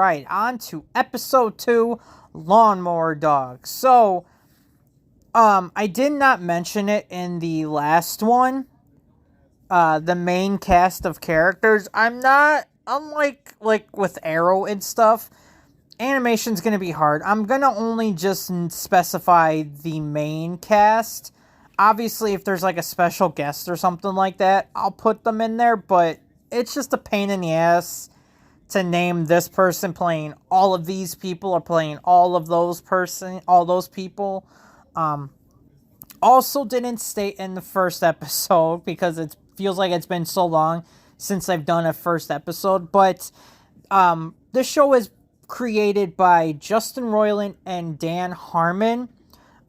right, on to episode 2, Lawnmower Dog. So, I did not mention it in the last one, the main cast of characters. I'm not, unlike, with Arrow and stuff, animation's gonna be hard. I'm gonna only just specify the main cast. Obviously, if there's, a special guest or something like that, I'll put them in there, but it's just a pain in the ass to name this person playing all of these people or playing all those people. Also didn't state in the first episode because it feels like it's been so long since I've done a first episode, but this show is created by Justin Roiland and Dan Harmon.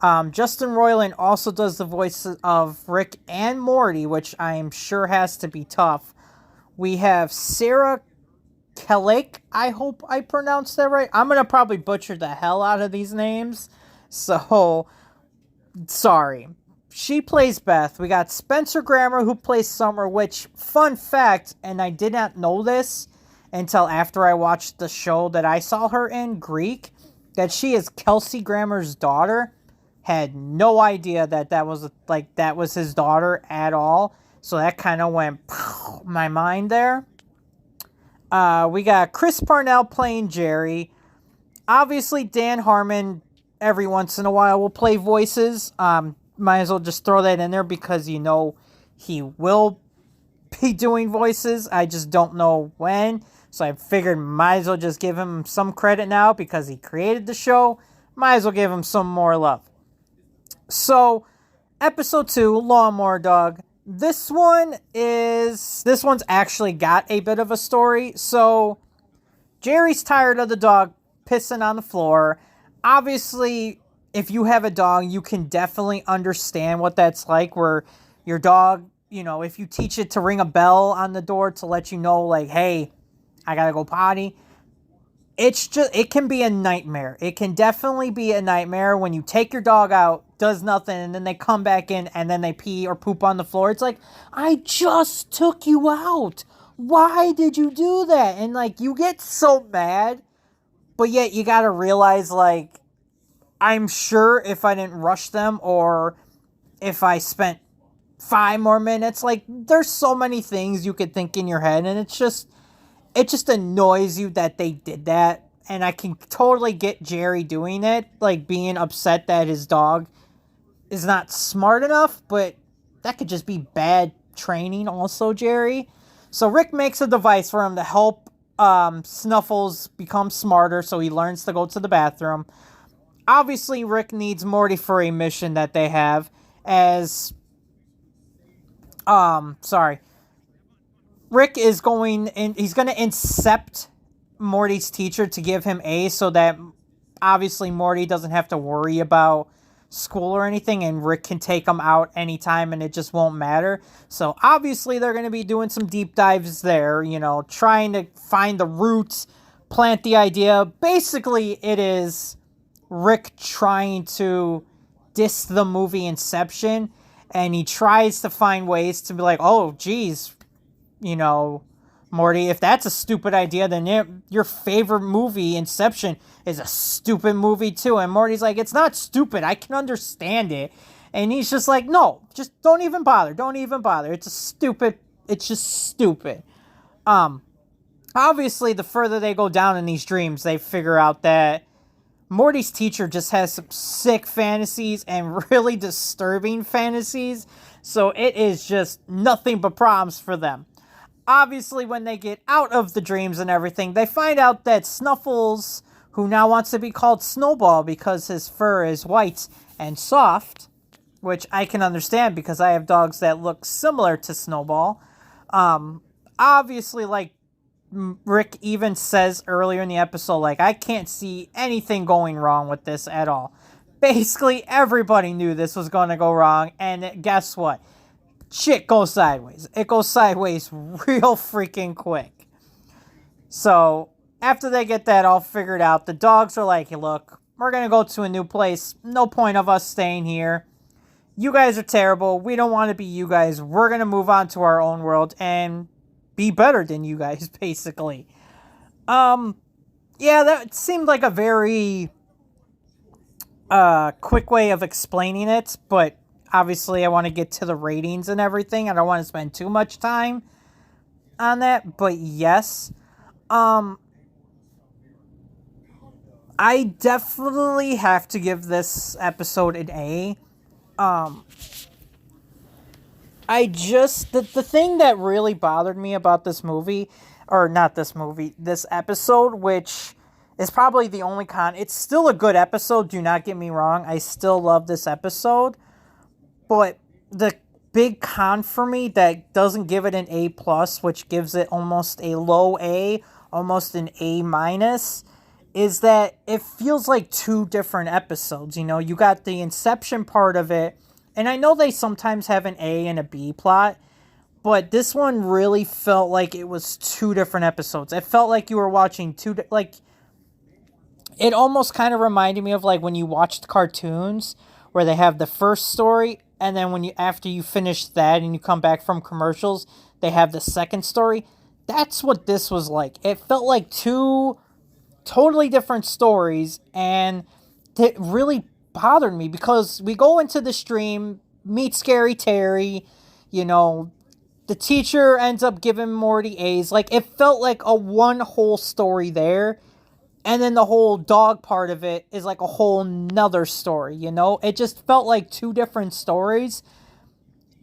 Justin Roiland also does the voices of Rick and Morty, which I'm sure has to be tough. We have Sarah Kellick, I hope I pronounced that right. I'm going to probably butcher the hell out of these names, so sorry. She plays Beth. We got Spencer Grammer, who plays Summer, which, fun fact, and I did not know this until after I watched the show that I saw her in, Greek, that she is Kelsey Grammer's daughter. Had no idea that was his daughter at all. So that kind of went my mind there. We got Chris Parnell playing Jerry. Obviously, Dan Harmon, every once in a while, will play voices. Might as well just throw that in there because he will be doing voices. I just don't know when. So I figured might as well just give him some credit now because he created the show. Might as well give him some more love. So, episode 2, Lawnmower Dog. This one's actually got a bit of a story. So, Jerry's tired of the dog pissing on the floor. Obviously, if you have a dog, you can definitely understand what that's like, where your dog, if you teach it to ring a bell on the door to let you know, hey, I gotta go potty. It can be a nightmare. It can definitely be a nightmare when you take your dog out, does nothing, and then they come back in and then they pee or poop on the floor. It's like, I just took you out. Why did you do that? And you get so mad, but yet you gotta realize, I'm sure if I didn't rush them or if I spent 5 more minutes, there's so many things you could think in your head, and it just annoys you that they did that. And I can totally get Jerry doing it, being upset that his dog is not smart enough, but that could just be bad training also, Jerry. So Rick makes a device for him to help Snuffles become smarter so he learns to go to the bathroom. Obviously, Rick needs Morty for a mission that they have as... Rick is he's going to incept Morty's teacher to give him A's so that obviously Morty doesn't have to worry about school or anything, and Rick can take him out anytime and it just won't matter. So obviously they're going to be doing some deep dives there, trying to find the roots, plant the idea. Basically, it is Rick trying to diss the movie Inception, and he tries to find ways to be like, oh, geez, Morty, if that's a stupid idea, then your favorite movie, Inception, is a stupid movie too. And Morty's like, it's not stupid. I can understand it. And he's just like, no, just don't even bother. Don't even bother. It's just stupid. Obviously, the further they go down in these dreams, they figure out that Morty's teacher just has some sick fantasies and really disturbing fantasies. So it is just nothing but problems for them. Obviously, when they get out of the dreams and everything, they find out that Snuffles, who now wants to be called Snowball because his fur is white and soft, which I can understand because I have dogs that look similar to Snowball. Obviously, Rick even says earlier in the episode, I can't see anything going wrong with this at all. Basically, everybody knew this was going to go wrong, and guess what? Shit goes sideways. It goes sideways real freaking quick. So, after they get that all figured out, the dogs are like, hey, look, we're going to go to a new place. No point of us staying here. You guys are terrible. We don't want to be you guys. We're going to move on to our own world and be better than you guys, basically. Yeah, that seemed like a very quick way of explaining it, but obviously I want to get to the ratings and everything. I don't want to spend too much time on that, but yes. Um, I definitely have to give this episode an A. Um, the thing that really bothered me about this movie, or not this movie, this episode, which is probably the only it's still a good episode, do not get me wrong, I still love this episode, but the big con for me that doesn't give it an A+, which gives it almost a low A, almost an A-, is that it feels like two different episodes, you know? You got the Inception part of it, and I know they sometimes have an A and a B plot, but this one really felt like it was two different episodes. It felt like you were watching it almost kind of reminded me of like when you watched cartoons where they have the first story, and then after you finish that and you come back from commercials, they have the second story. That's what this was like. It felt like two totally different stories, and it really bothered me because we go into the stream, meet Scary Terry, you know, the teacher ends up giving Morty A's. Like, it felt like a one whole story there, and then the whole dog part of it is like a whole nother story, you know? It just felt like two different stories,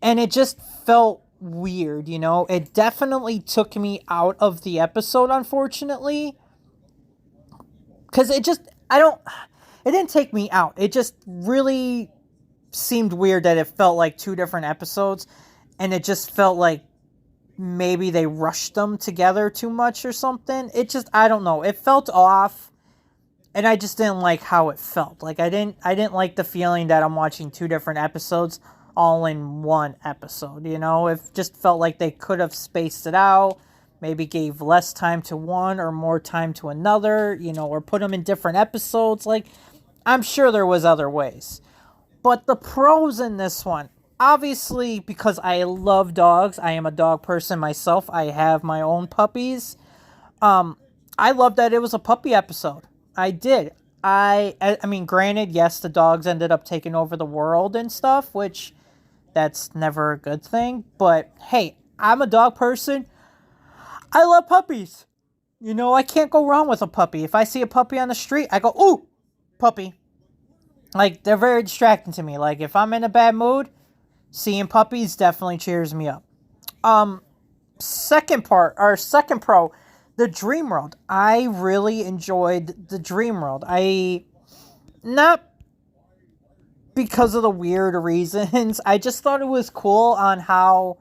and it just felt weird, you know? It definitely took me out of the episode, unfortunately. Because it didn't take me out. It just really seemed weird that it felt like two different episodes, and it just felt like maybe they rushed them together too much or something. It just, I don't know. It felt off, and I just didn't like how it felt. Like, I didn't like the feeling that I'm watching two different episodes all in one episode, you know? It just felt like they could have spaced it out, maybe gave less time to one or more time to another, you know, or put them in different episodes. Like, I'm sure there was other ways. But the pros in this one, obviously, because I love dogs, I am a dog person myself, I have my own puppies. I love that it was a puppy episode. I did. I mean, granted, yes, the dogs ended up taking over the world and stuff, which that's never a good thing. But hey, I'm a dog person. I love puppies. You know, I can't go wrong with a puppy. If I see a puppy on the street, I go, ooh, puppy. Like, they're very distracting to me. Like, if I'm in a bad mood, seeing puppies definitely cheers me up. Second pro, the Dream World. I really enjoyed the Dream World. Not because of the weird reasons. I just thought it was cool on how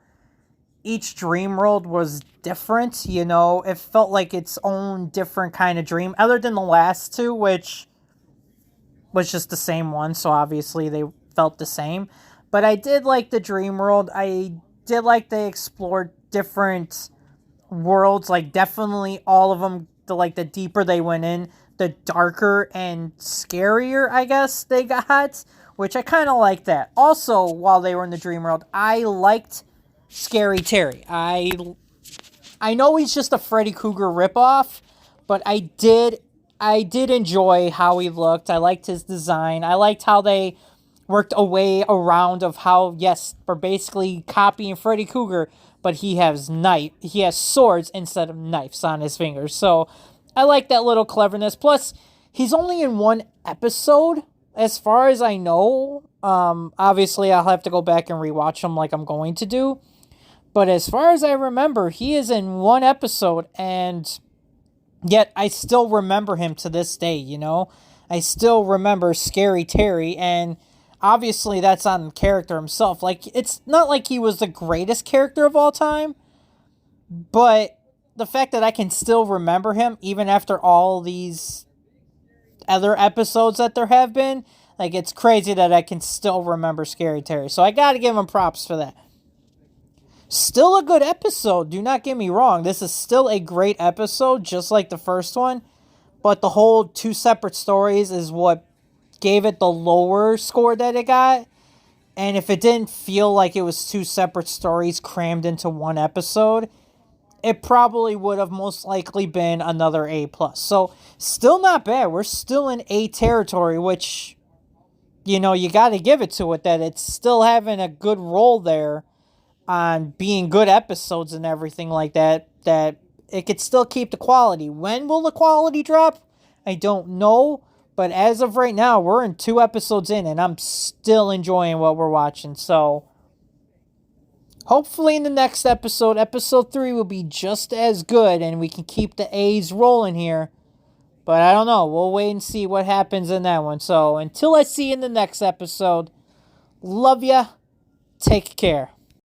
each dream world was different, you know? It felt like its own different kind of dream, other than the last two, which was just the same one, so obviously they felt the same. But I did like the dream world. I did like they explored different worlds, like definitely all of them, the deeper they went in, the darker and scarier, I guess, they got, which I kind of like that. Also, while they were in the dream world, I liked Scary Terry. I know he's just a Freddy Krueger ripoff, but I did enjoy how he looked. I liked his design. I liked how they worked a way around of how, yes, we're basically copying Freddy Krueger, but he has swords instead of knives on his fingers. So I like that little cleverness. Plus, he's only in one episode, as far as I know. Obviously, I'll have to go back and rewatch him like I'm going to do. But as far as I remember, he is in one episode, and yet I still remember him to this day, you know? I still remember Scary Terry, and obviously that's on the character himself. Like, it's not like he was the greatest character of all time, but the fact that I can still remember him, even after all these other episodes that there have been, like, it's crazy that I can still remember Scary Terry. So I gotta give him props for that. Still a good episode, do not get me wrong. This is still a great episode, just like the first one. But the whole two separate stories is what gave it the lower score that it got. And if it didn't feel like it was two separate stories crammed into one episode, it probably would have most likely been another A+. So, still not bad. We're still in A territory, which, you know, you got to give it to it that it's still having a good role there on being good episodes and everything like that, that it could still keep the quality. When will the quality drop? I don't know. But as of right now, we're in 2 episodes in, and I'm still enjoying what we're watching. So, hopefully in the next episode, episode 3 will be just as good, and we can keep the A's rolling here. But I don't know. We'll wait and see what happens in that one. So, until I see you in the next episode, love ya. Take care.